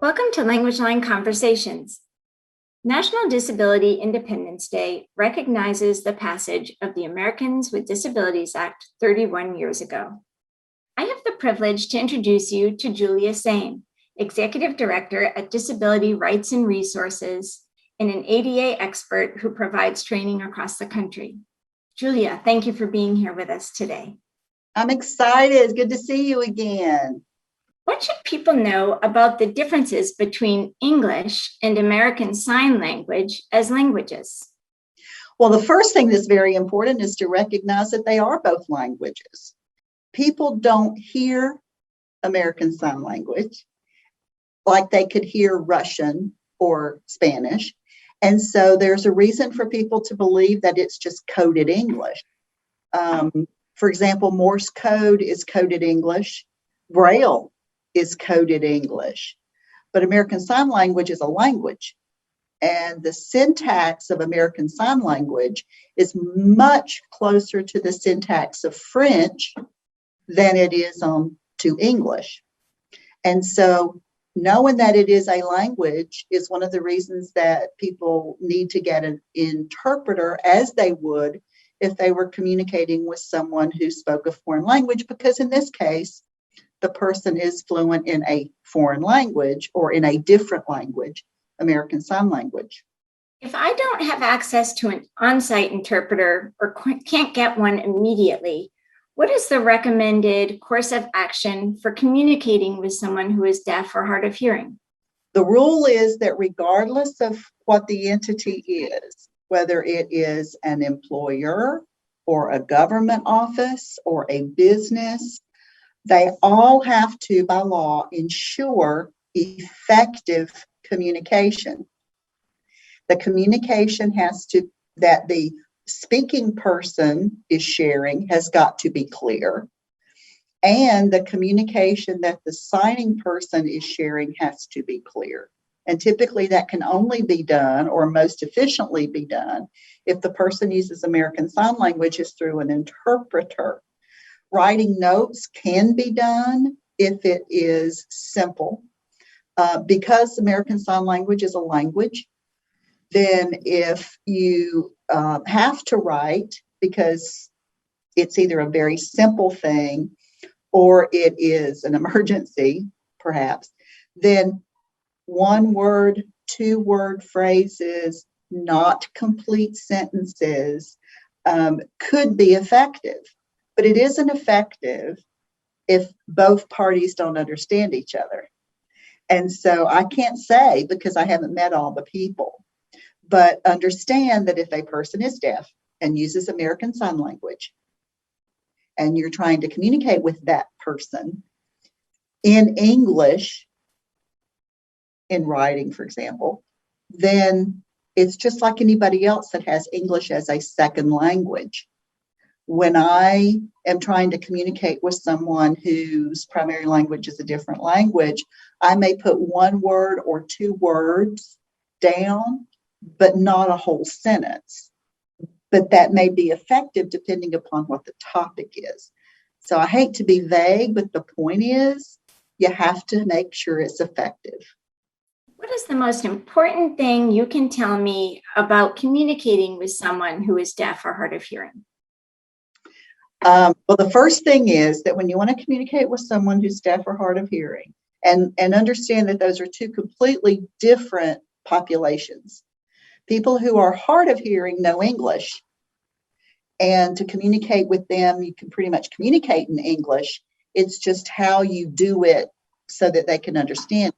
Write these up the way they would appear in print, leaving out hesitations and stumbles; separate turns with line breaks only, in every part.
Welcome to LanguageLine Conversations. National Disability Independence Day recognizes the passage of the Americans with Disabilities Act 31 years ago. I have the privilege to introduce you to Julia Sain, Executive Director at Disability Rights and Resources, and an ADA expert who provides training across the country. Julia, thank you for being here with us today.
I'm excited. Good to see you again.
What should people know about the differences between English and American Sign Language as languages?
Well, the first thing that's very important is to recognize that they are both languages. People don't hear American Sign Language like they could hear Russian or Spanish. And so there's a reason for people to believe that it's just coded English. For example, Morse code is coded English. Braille is coded English, but American Sign Language is a language. And the syntax of American Sign Language is much closer to the syntax of French than it is to English. And so knowing that it is a language is one of the reasons that people need to get an interpreter, as they would if they were communicating with someone who spoke a foreign language, because in this case, the person is fluent in a foreign language or in a different language, American Sign Language.
If I don't have access to an on-site interpreter or can't get one immediately, what is the recommended course of action for communicating with someone who is deaf or hard of hearing?
The rule is that regardless of what the entity is, whether it is an employer or a government office or a business, they all have to, by law, ensure effective communication. The communication that the speaking person is sharing has got to be clear. And the communication that the signing person is sharing has to be clear. And typically that can only be done, or most efficiently be done, if the person uses American Sign Language is through an interpreter. Writing notes can be done if it is simple. Because American Sign Language is a language, then if you have to write because it's either a very simple thing or it is an emergency, perhaps, then 1-word, 2-word phrases, not complete sentences, could be effective. But it isn't effective if both parties don't understand each other. And so I can't say, because I haven't met all the people, but understand that if a person is deaf and uses American Sign Language, and you're trying to communicate with that person in English, in writing, for example, then it's just like anybody else that has English as a second language. When I am trying to communicate with someone whose primary language is a different language, I may put 1 word or 2 words down, but not a whole sentence. But that may be effective depending upon what the topic is. So I hate to be vague, but the point is you have to make sure it's effective.
What is the most important thing you can tell me about communicating with someone who is deaf or hard of hearing?
Well, the first thing is that when you want to communicate with someone who's deaf or hard of hearing, and understand that those are two completely different populations. People who are hard of hearing know English, and to communicate with them, you can pretty much communicate in English. It's just how you do it so that they can understand.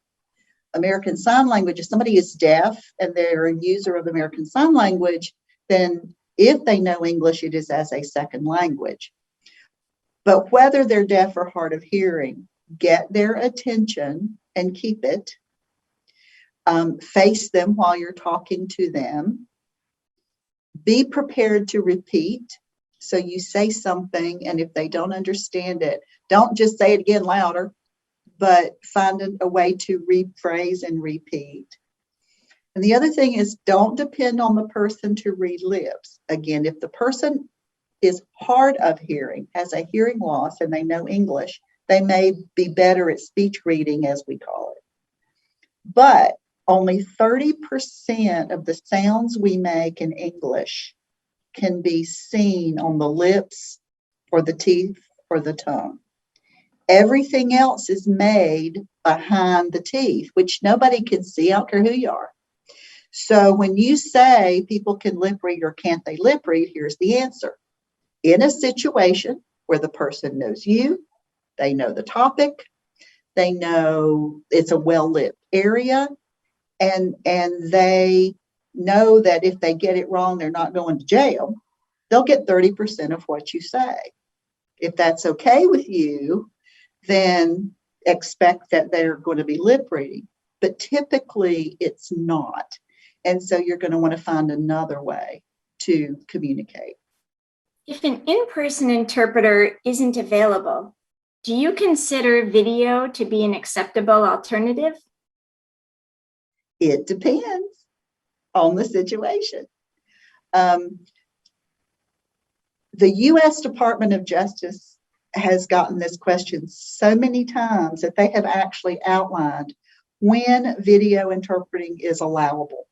American Sign Language, if somebody is deaf and they're a user of American Sign Language, then if they know English, it is as a second language. But whether they're deaf or hard of hearing, get their attention and keep it. Face them while you're talking to them. Be prepared to repeat. So you say something, and if they don't understand it, don't just say it again louder, but find a way to rephrase and repeat. And the other thing is, don't depend on the person to read lips. Again, if the person is hard of hearing, has a hearing loss, and they know English, they may be better at speech reading, as we call it. But only 30% of the sounds we make in English can be seen on the lips or the teeth or the tongue. Everything else is made behind the teeth, which nobody can see. I don't care who you are. So when you say people can lip read or can't they lip read, here's the answer. In a situation where the person knows you, they know the topic, they know it's a well-lit area, and they know that if they get it wrong, they're not going to jail, they'll get 30% of what you say. If that's okay with you, then expect that they're going to be lip reading. But typically it's not. And so you're going to want to find another way to communicate.
If an in-person interpreter isn't available, do you consider video to be an acceptable alternative?
It depends on the situation. The U.S. Department of Justice has gotten this question so many times that they have actually outlined when video interpreting is allowable.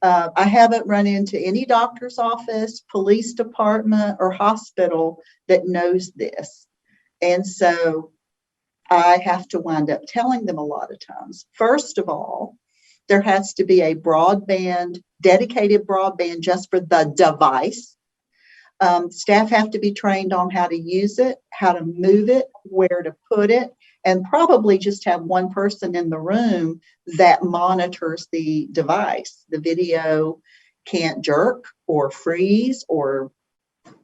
I haven't run into any doctor's office, police department, or hospital that knows this. And so I have to wind up telling them a lot of times. First of all, there has to be a dedicated broadband just for the device. Staff have to be trained on how to use it, how to move it, where to put it, and probably just have one person in the room that monitors the device. The video can't jerk or freeze or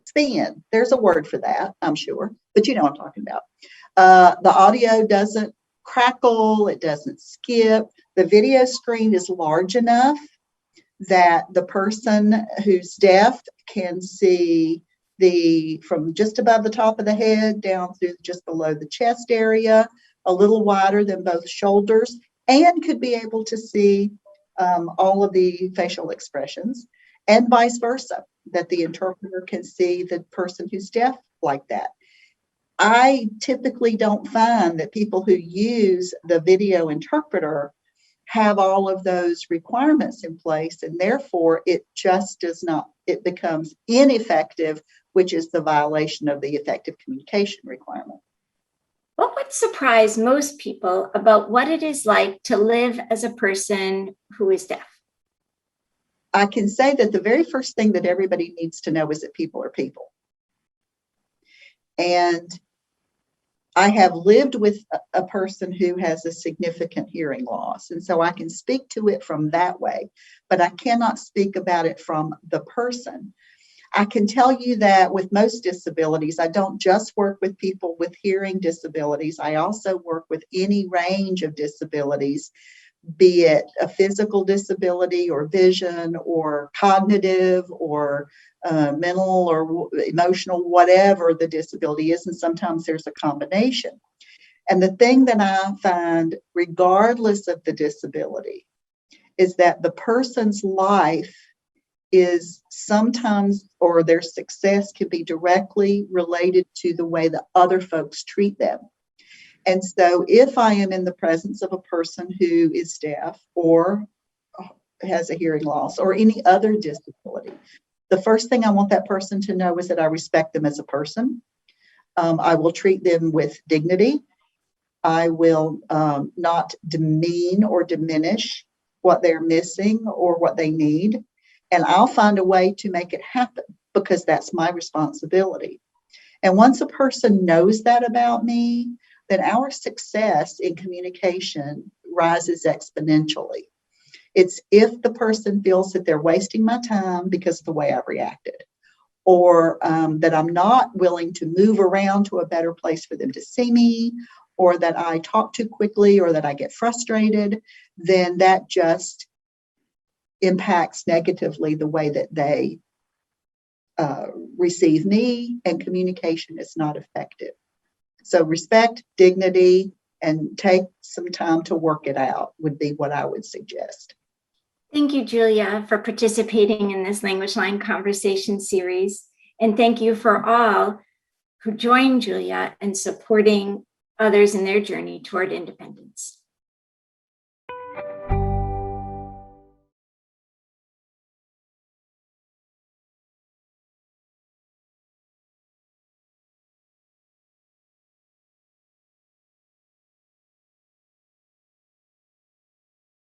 spin. There's a word for that, I'm sure, but you know what I'm talking about. The audio doesn't crackle, it doesn't skip. The video screen is large enough that the person who's deaf can see from just above the top of the head down through just below the chest area, a little wider than both shoulders, and could be able to see all of the facial expressions, and vice versa, that the interpreter can see the person who's deaf like that. I typically don't find that people who use the video interpreter have all of those requirements in place, and therefore it just does not, it becomes ineffective, which is the violation of the effective communication requirement.
What would surprise most people about what it is like to live as a person who is deaf?
I can say that the very first thing that everybody needs to know is that people are people. And I have lived with a person who has a significant hearing loss, and so I can speak to it from that way, but I cannot speak about it from the person. I can tell you that with most disabilities, I don't just work with people with hearing disabilities. I also work with any range of disabilities, be it a physical disability or vision or cognitive or mental or emotional, whatever the disability is. And sometimes there's a combination. And the thing that I find, regardless of the disability, is that the person's life is sometimes, or their success can be directly related to the way that other folks treat them. And so if I am in the presence of a person who is deaf or has a hearing loss or any other disability, the first thing I want that person to know is that I respect them as a person. I will treat them with dignity. I will not demean or diminish what they're missing or what they need. And I'll find a way to make it happen because that's my responsibility. And once a person knows that about me, then our success in communication rises exponentially. It's if the person feels that they're wasting my time because of the way I've reacted, or that I'm not willing to move around to a better place for them to see me, or that I talk too quickly, or that I get frustrated, then that just impacts negatively the way that they receive me, and communication is not effective. So respect, dignity, and take some time to work it out would be what I would suggest.
Thank you, Julia, for participating in this LanguageLine conversation series. And thank you for all who joined Julia in supporting others in their journey toward independence.